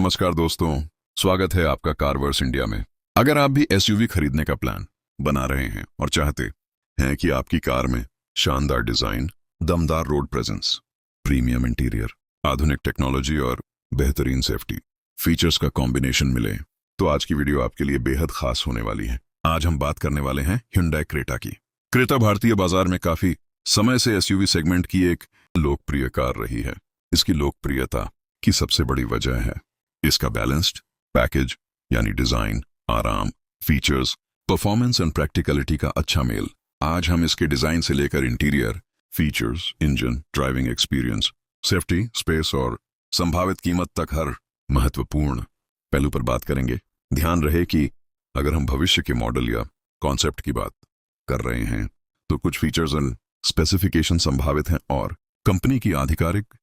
नमस्कार दोस्तों, स्वागत है आपका कारवर्स इंडिया में। अगर आप भी एसयूवी खरीदने का प्लान बना रहे हैं और चाहते हैं कि आपकी कार में शानदार डिजाइन, दमदार रोड प्रेजेंस, प्रीमियम इंटीरियर, आधुनिक टेक्नोलॉजी और बेहतरीन सेफ्टी फीचर्स का कॉम्बिनेशन मिले, तो आज की वीडियो आपके लिए बेहद खास होने वाली है। आज हम बात करने वाले हैं Hyundai क्रेटा की। क्रेटा भारतीय बाजार में काफी समय से एसयूवी सेगमेंट की एक लोकप्रिय कार रही है। इसकी लोकप्रियता की सबसे बड़ी वजह है इसका बैलेंस्ड पैकेज, यानी डिजाइन, आराम, फीचर्स, परफॉर्मेंस एंड प्रैक्टिकलिटी का अच्छा मेल। आज हम इसके डिजाइन से लेकर interior, features, engine, driving experience, safety, space और संभावित कीमत तक हर महत्वपूर्ण पहलू पर बात करेंगे। ध्यान रहे कि अगर हम भविष्य के मॉडल या कॉन्सेप्ट की बात कर रहे हैं तो कुछ फीचर्स एंड स्पेसिफिकेशन संभावित हैं और कंपनी की आधिकारिक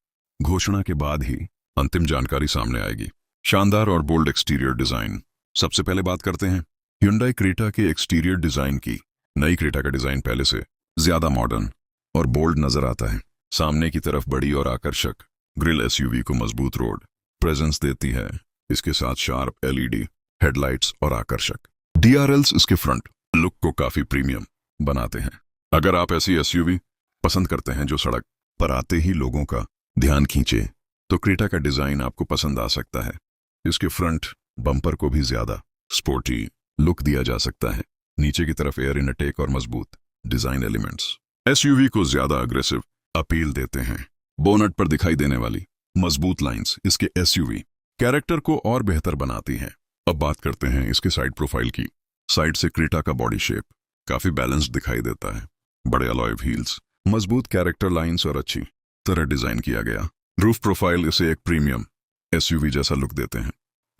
घोषणा के बाद ही अंतिम जानकारी सामने आएगी। शानदार और बोल्ड एक्सटीरियर डिजाइन। सबसे पहले बात करते हैं Hyundai क्रेटा के एक्सटीरियर डिजाइन की। नई क्रेटा का डिजाइन पहले से ज्यादा मॉडर्न और बोल्ड नजर आता है। सामने की तरफ बड़ी और आकर्षक ग्रिल एसयूवी को मजबूत रोड प्रेजेंस देती है। इसके साथ शार्प एलईडी हेडलाइट्स और आकर्षक डीआरएल्स इसके फ्रंट लुक को काफी प्रीमियम बनाते हैं। अगर आप ऐसी एसयूवी पसंद करते हैं जो सड़क पर आते ही लोगों का ध्यान खींचे, तो क्रेटा का डिजाइन आपको पसंद आ सकता है। इसके फ्रंट बम्पर को भी ज्यादा स्पोर्टी लुक दिया जा सकता है। नीचे की तरफ एयर इनटेक और मजबूत डिजाइन एलिमेंट्स एसयूवी को ज्यादा अग्रेसिव अपील देते हैं। बोनट पर दिखाई देने वाली मजबूत लाइंस इसके एसयूवी कैरेक्टर को और बेहतर बनाती हैं। अब बात करते हैं इसके साइड प्रोफाइल की। साइड से क्रेटा का बॉडी शेप काफी बैलेंस्ड दिखाई देता है। बड़े अलॉय व्हील्स, मजबूत कैरेक्टर लाइंस और अच्छी तरह डिजाइन किया गया रूफ प्रोफाइल इसे एक प्रीमियम एसयूवी जैसा लुक देते हैं।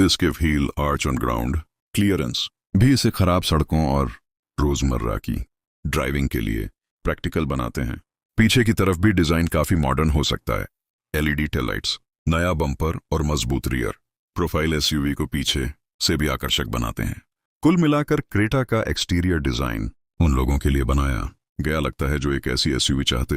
इसके wheel arch on ground clearance भी इसे खराब सड़कों और रोजमर्रा की ड्राइविंग के लिए प्रैक्टिकल बनाते हैं। पीछे की तरफ भी डिजाइन काफी मॉडर्न हो सकता है। एलईडी टेललाइट्स, नया बम्पर और मजबूत रियर प्रोफाइल एसयूवी को पीछे से भी आकर्षक बनाते हैं। कुल मिलाकर क्रेटा का एक्सटीरियर डिजाइन उन लोगों के लिए बनाया गया लगता है जो एक ऐसी एसयूवी चाहते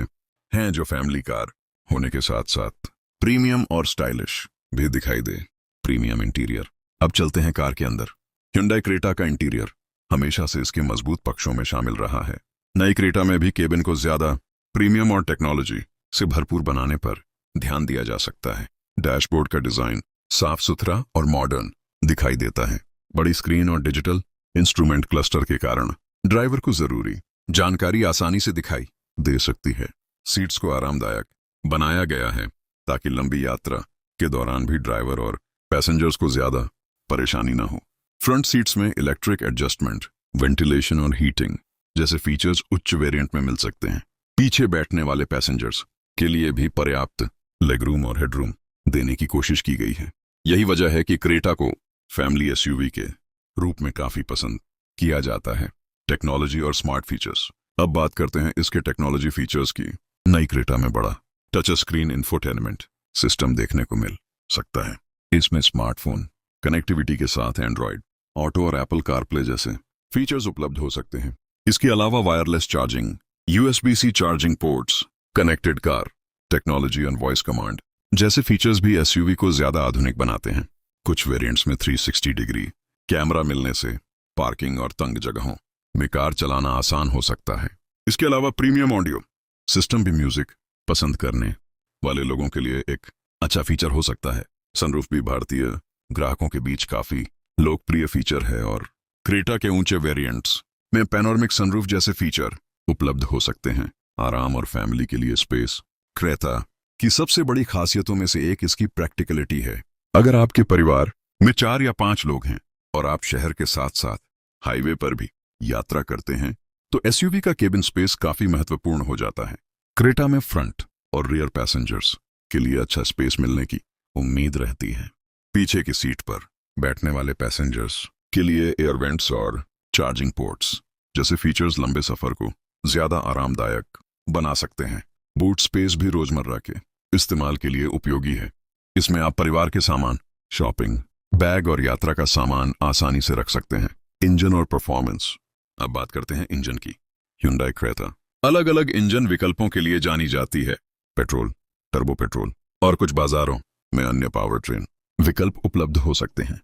हैं जो फैमिली कार होने के साथ साथ प्रीमियम और स्टाइलिश भी दिखाई दे। Premium interior. अब चलते हैं कार के अंदर। Hyundai क्रेटा का इंटीरियर हमेशा से इसके मजबूत पक्षों में शामिल रहा है। नई क्रेटा में भी केबिन को ज्यादा प्रीमियम और टेक्नोलॉजी से भरपूर बनाने पर ध्यान दिया जा सकता है। डैशबोर्ड का डिजाइन साफ सुथरा और मॉडर्न दिखाई देता है। बड़ी स्क्रीन और डिजिटल इंस्ट्रूमेंट क्लस्टर के कारण ड्राइवर को जरूरी जानकारी आसानी से दिखाई दे सकती है। सीट्स को आरामदायक बनाया गया है ताकि लंबी यात्रा के दौरान भी ड्राइवर और पैसेंजर्स को ज्यादा परेशानी न हो। फ्रंट सीट्स में इलेक्ट्रिक एडजस्टमेंट, वेंटिलेशन और हीटिंग जैसे फीचर्स उच्च वेरिएंट में मिल सकते हैं। पीछे बैठने वाले पैसेंजर्स के लिए भी पर्याप्त लेगरूम और हेडरूम देने की कोशिश की गई है। यही वजह है कि क्रेटा को फैमिली एसयूवी के रूप में काफी पसंद किया जाता है। टेक्नोलॉजी और स्मार्ट फीचर्स। अब बात करते हैं इसके टेक्नोलॉजी फीचर्स की। नई क्रेटा में बड़ा टच स्क्रीन इंफोटेनमेंट सिस्टम देखने को मिल सकता है। इसमें स्मार्टफोन कनेक्टिविटी के साथ एंड्रॉयड ऑटो और एप्पल कारप्ले जैसे फीचर्स उपलब्ध हो सकते हैं। इसके अलावा wireless charging, USB-C charging ports, connected car technology और वॉइस कमांड जैसे फीचर्स भी एसयूवी को ज्यादा आधुनिक बनाते हैं। कुछ वेरिएंट्स में 360 डिग्री कैमरा मिलने से पार्किंग और तंग जगहों में कार चलाना आसान हो सकता है। इसके अलावा प्रीमियम ऑडियो सिस्टम भी म्यूजिक पसंद करने वाले लोगों के लिए एक अच्छा फीचर हो सकता है। सनरूफ भी भारतीय ग्राहकों के बीच काफी लोकप्रिय फीचर है और क्रेटा के ऊंचे वेरिएंट्स में पैनोरामिक सनरूफ जैसे फीचर उपलब्ध हो सकते हैं। आराम और फैमिली के लिए स्पेस। क्रेटा की सबसे बड़ी खासियतों में से एक इसकी प्रैक्टिकलिटी है। अगर आपके परिवार में 4 या 5 लोग हैं और आप शहर के साथ साथ हाईवे पर भी यात्रा करते हैं, तो एसयूवी का केबिन स्पेस काफी महत्वपूर्ण हो जाता है। क्रेटा में फ्रंट और रियर पैसेंजर्स के लिए अच्छा स्पेस मिलने की उम्मीद रहती है। पीछे की सीट पर बैठने वाले पैसेंजर्स के लिए एयर वेंट्स और चार्जिंग पोर्ट्स जैसे फीचर्स लंबे सफर को ज्यादा आरामदायक बना सकते हैं। बूट स्पेस भी रोजमर्रा के इस्तेमाल के लिए उपयोगी है। इसमें आप परिवार के सामान, शॉपिंग बैग और यात्रा का सामान आसानी से रख सकते हैं। इंजन और परफॉर्मेंस। अब बात करते हैं इंजन की। Hyundai क्रेटा अलग अलग इंजन विकल्पों के लिए जानी जाती है। पेट्रोल, टर्बो पेट्रोल और कुछ बाजारों में अन्य पावर ट्रेन विकल्प उपलब्ध हो सकते हैं।